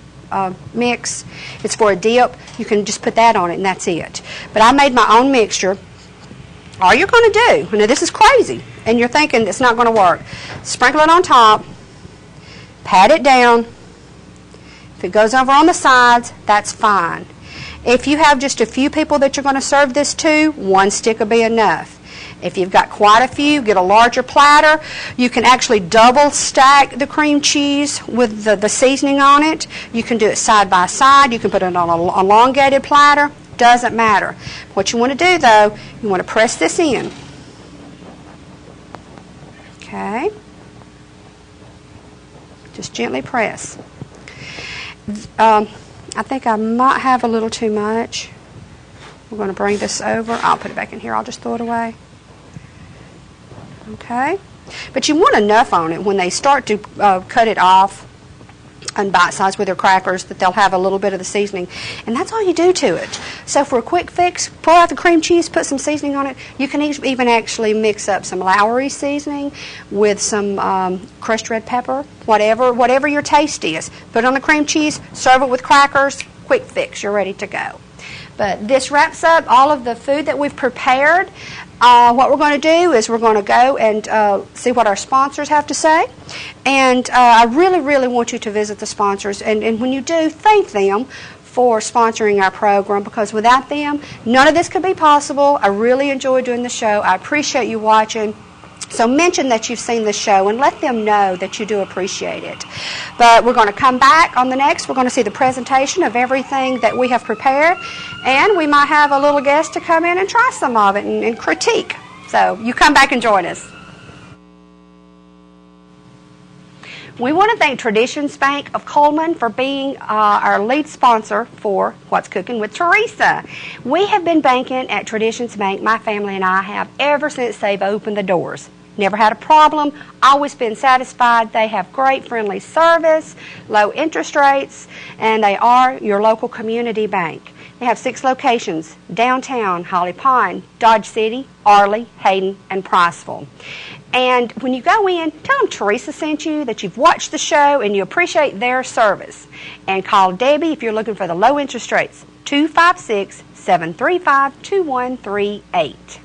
mix. It's for a dip. You can just put that on it, and that's it. But I made my own mixture. All you're going to do, now this is crazy, and you're thinking it's not going to work. Sprinkle it on top, pat it down. If it goes over on the sides, that's fine. If you have just a few people that you're going to serve this to, 1 stick will be enough. If you've got quite a few, get a larger platter. You can actually double stack the cream cheese with the seasoning on it. You can do it side by side. You can put it on an elongated platter. Doesn't matter. What you want to do, though, you want to press this in. Okay. Just gently press. I think I might have a little too much. We're going to bring this over. I'll put it back in here. I'll just throw it away. Okay. But you want enough on it when they start to cut it off and bite size with their crackers, that they'll have a little bit of the seasoning. And that's all you do to it. So for a quick fix, pour out the cream cheese, put some seasoning on it. You can even actually mix up some Lowry seasoning with some crushed red pepper, whatever your taste is. Put it on the cream cheese, serve it with crackers, quick fix, you're ready to go. But this wraps up all of the food that we've prepared. What we're going to do is we're going to go and see what our sponsors have to say. And I really, really want you to visit the sponsors. And when you do, thank them for sponsoring our program, because without them, none of this could be possible. I really enjoy doing the show. I appreciate you watching. So mention that you've seen the show and let them know that you do appreciate it. But we're going to come back on the next. We're going to see the presentation of everything that we have prepared, and we might have a little guest to come in and try some of it and critique. So you come back and join us. We want to thank Traditions Bank of Coleman for being our lead sponsor for What's Cooking with Teresa. We have been banking at Traditions Bank, my family and I have, ever since they've opened the doors. Never had a problem, always been satisfied. They have great friendly service, low interest rates, and they are your local community bank. They have 6 locations: downtown, Holly Pond, Dodge City, Arley, Hayden, and Priceville. And when you go in, tell them Teresa sent you, that you've watched the show and you appreciate their service. And call Debbie if you're looking for the low interest rates, 256-735-2138.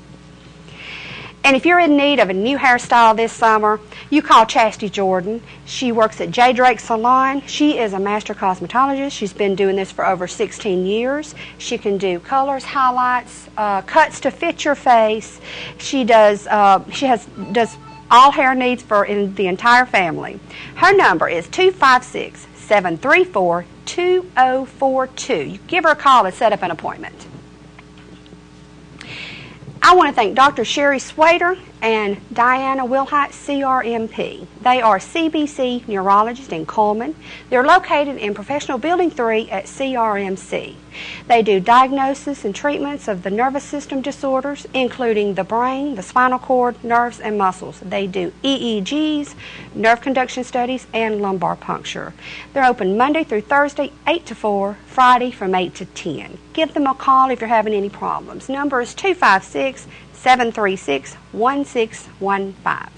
And if you're in need of a new hairstyle this summer, you call Chastity Jordan. She works at J. Drake Salon. She is a master cosmetologist. She's been doing this for over 16 years. She can do colors, highlights, cuts to fit your face. She does all hair needs for the entire family. Her number is 256-734-2042. You give her a call and set up an appointment. I want to thank Dr. Sherry Swader and Diana Wilhite, CRMP. They are CBC neurologists in Coleman. They're located in Professional Building 3 at CRMC. They do diagnosis and treatments of the nervous system disorders, including the brain, the spinal cord, nerves, and muscles. They do EEGs, nerve conduction studies, and lumbar puncture. They're open Monday through Thursday, 8 to 4, Friday from 8 to 10. Give them a call if you're having any problems. Number is 256-736-1615.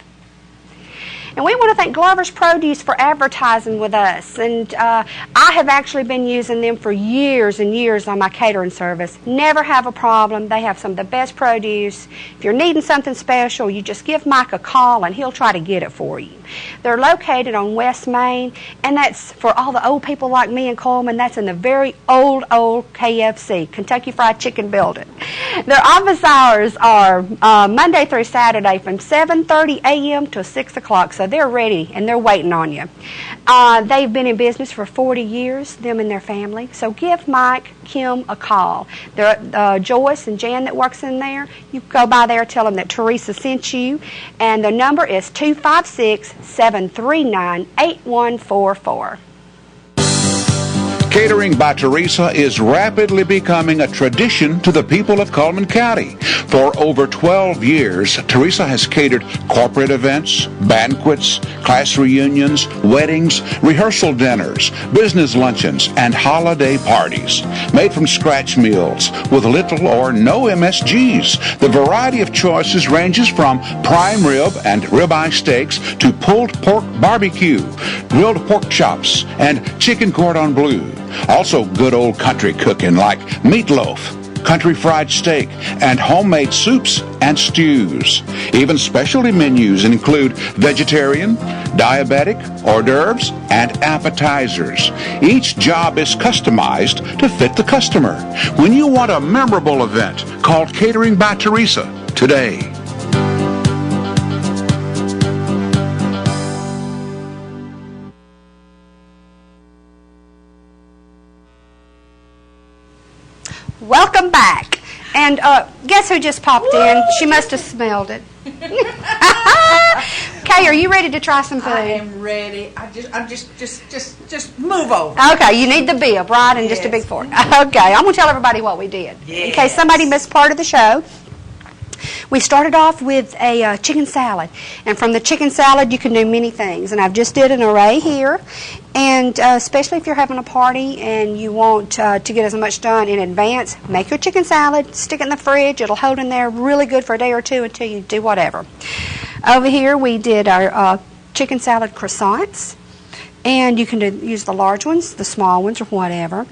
And we want to thank Glover's Produce for advertising with us. And I have actually been using them for years and years on my catering service. Never have a problem. They have some of the best produce. If you're needing something special, you just give Mike a call and he'll try to get it for you. They're located on West Main, and that's for all the old people like me in Coleman. That's in the very old KFC, Kentucky Fried Chicken building. Their office hours are Monday through Saturday from 7:30 a.m. to 6 o'clock, so they're ready and they're waiting on you. They've been in business for 40 years, them and their family, so give Mike, Kim a call. Joyce and Jan that works in there, you go by there, tell them that Teresa sent you, and the number is 256-739-8144. Catering by Teresa is rapidly becoming a tradition to the people of Coleman County. For over 12 years, Teresa has catered corporate events, banquets, class reunions, weddings, rehearsal dinners, business luncheons, and holiday parties. Made from scratch meals with little or no MSGs. The variety of choices ranges from prime rib and ribeye steaks to pulled pork barbecue, grilled pork chops, and chicken cordon bleu. Also good old country cooking like meatloaf, country fried steak, and homemade soups and stews. Even specialty menus include vegetarian, diabetic, hors d'oeuvres, and appetizers. Each job is customized to fit the customer. When you want a memorable event, call Catering by Teresa today. Welcome back. And guess who just popped in? She must have smelled it. Kay, are you ready to try some food? I am ready. I'm just move over. Okay, you need the bib, right? And Yes. just a big fork. Okay, I'm going to tell everybody what we did. In case somebody missed part of the show. We started off with a chicken salad. And from the chicken salad, you can do many things. And I've just did an array here. And especially if you're having a party and you want to get as much done in advance, make your chicken salad, stick it in the fridge. It'll hold in there really good for a day or two until you do whatever. Over here, we did our chicken salad croissants. And you can use the large ones, the small ones, or whatever.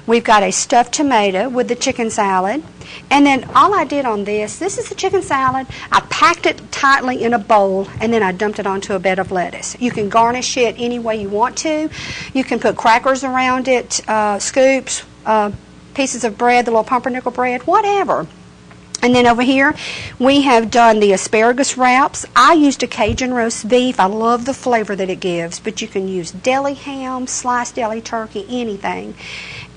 We've got a stuffed tomato with the chicken salad. And then all I did on this is the chicken salad. I packed it tightly in a bowl, and then I dumped it onto a bed of lettuce. You can garnish it any way you want to. You can put crackers around it, scoops, pieces of bread, the little pumpernickel bread, whatever. And then over here, we have done the asparagus wraps. I used a Cajun roast beef. I love the flavor that it gives, but you can use deli ham, sliced deli turkey, anything.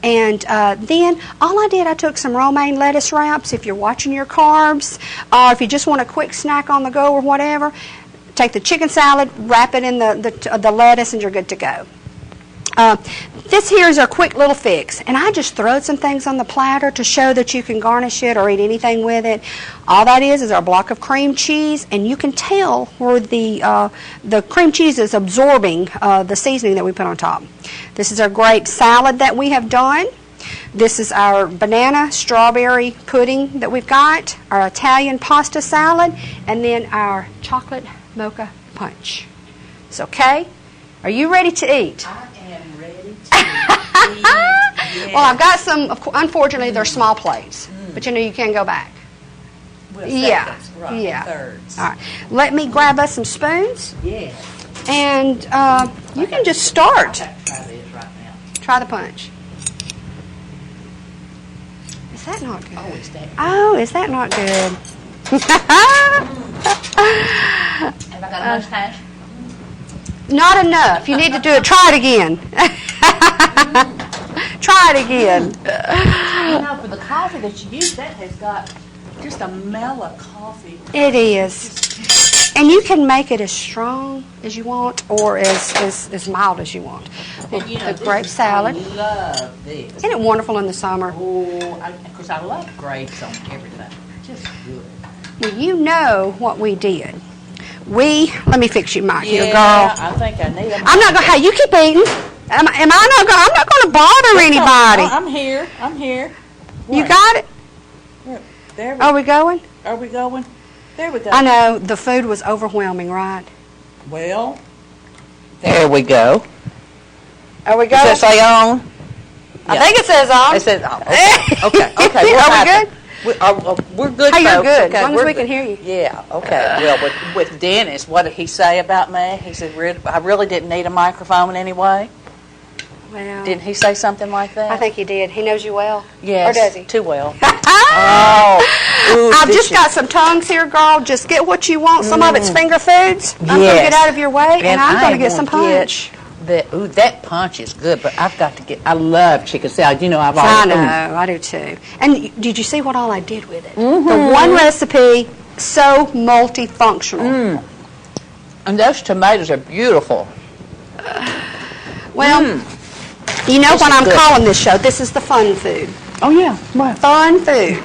And then all I took some romaine lettuce wraps. If you're watching your carbs, or if you just want a quick snack on the go or whatever, take the chicken salad, wrap it in the lettuce, and you're good to go. This here is our quick little fix, and I just throwed some things on the platter to show that you can garnish it or eat anything with it. All that is our block of cream cheese, and you can tell where the cream cheese is absorbing the seasoning that we put on top. This is our grape salad that we have done. This is our banana strawberry pudding that we've got, our Italian pasta salad, and then our chocolate mocha punch. It's okay? Are you ready to eat? I am ready to eat. Yes. Well, I've got some, unfortunately, they're small plates, but you know you can go back. Well, Yeah. seconds, right, Yeah. thirds. All right. Let me grab us some spoons, Yes. and you can just start. I have to try this right now. Try the punch. Is that not good? Oh, is that? Oh, is that not good? Have I got a mustache? Not enough. You need to do it. Try it again. Try it again. You know, for the coffee that you use, that has got just a mellow coffee. It is. And you can make it as strong as you want or as mild as you want. And you know, The grape salad. I love this. Isn't it wonderful in the summer? Oh, of course, I love grapes on everything. Just good. Well, you know what we did. Let me fix you, Mike, here, girl. I think I need a I'm not going to, hey, you keep eating. I'm not going to bother anybody. I'm here. I'm here. You Where? got it? There we Are we going? Are we going? There we go. I know, the food was overwhelming, right? Well, there we go. Are we Does going? it say on? I think it says on. It says on. Okay. Okay. Are we good? We're good, Hey, you're folks. good, Okay, as long as we're we can good. hear you. Yeah, okay. Well, with Dennis, what did he say about me? He said, I really didn't need a microphone anyway. Well, Didn't he say something like that? I think he did. He knows you well. Yes. Or does he? Too well. I've just got some tongues here, girl. Just get what you want. Some of it's finger foods. I'm going to Yes. get out of your way, and I'm going to get some punch. That punch is good, but I've got to get. I love chicken salad. You know, I've I always. know, I do too. And did you see what all I did with it? The one recipe, so multifunctional. And those tomatoes are beautiful. Well, you know This what is I'm good. calling this show? This is the fun food. Oh yeah, right. Fun food.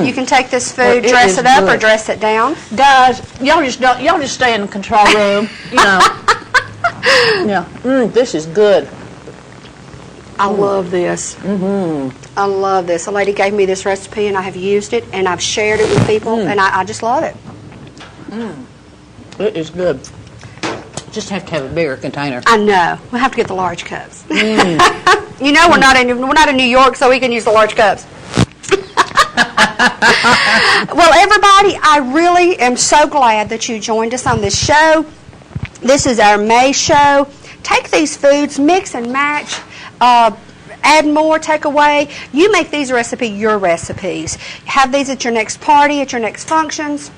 You can take this Well, food, it dress is it up, or good. dress it down. Guys, y'all just stay in the control room. You know. Yeah. This is good. I love this. I love this. A lady gave me this recipe, and I have used it, and I've shared it with people, and I just love it. It is good. Just have to have a bigger container. I know. We'll have to get the large cups. You know, we're not in New York, so we can use the large cups. Well, everybody, I really am so glad that you joined us on this show. This is our May show. Take these foods, mix and match, add more, take away. You make these your recipes. Have these at your next party, at your next functions.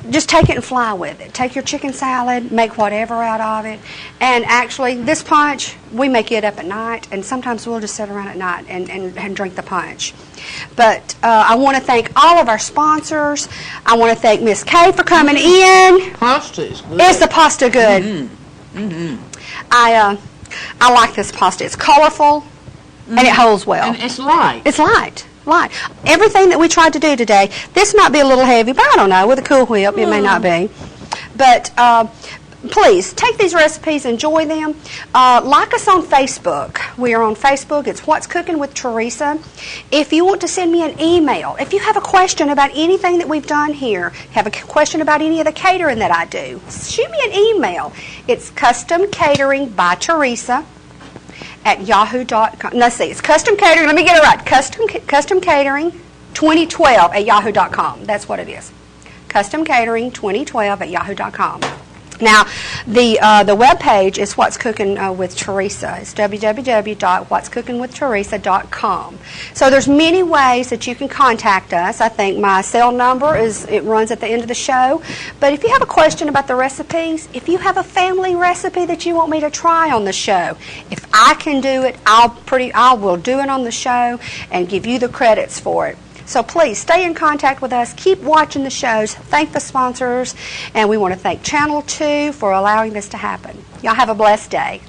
Just take it and fly with it. Take your chicken salad, make whatever out of it. And actually, this punch, we make it up at night, and sometimes we'll just sit around at night and drink the punch. But I want to thank all of our sponsors. I want to thank Miss Kay for coming in. Pasta is good. Is the pasta good? I like this pasta. It's colorful, and it holds well. And it's light. It's light. Everything that we tried to do today, this might be a little heavy, but I don't know. With a Cool Whip, it may not be. But please, take these recipes, enjoy them. Like us on Facebook. We are on Facebook. It's What's Cooking with Teresa. If you want to send me an email, if you have a question about anything that we've done here, have a question about any of the catering that I do, shoot me an email. It's Custom Catering by Teresa at yahoo.com. Let's see, it's Custom Catering. Let me get it right. Custom Catering 2012 at yahoo.com. That's what it is. Custom Catering 2012 at yahoo.com. Now, the webpage is What's Cooking with Teresa. It's www.whatscookingwithteresa.com. So there's many ways that you can contact us. I think my cell number runs at the end of the show. But if you have a question about the recipes, if you have a family recipe that you want me to try on the show, if I can do it, I will do it on the show and give you the credits for it. So please stay in contact with us. Keep watching the shows. Thank the sponsors. And we want to thank Channel 2 for allowing this to happen. Y'all have a blessed day.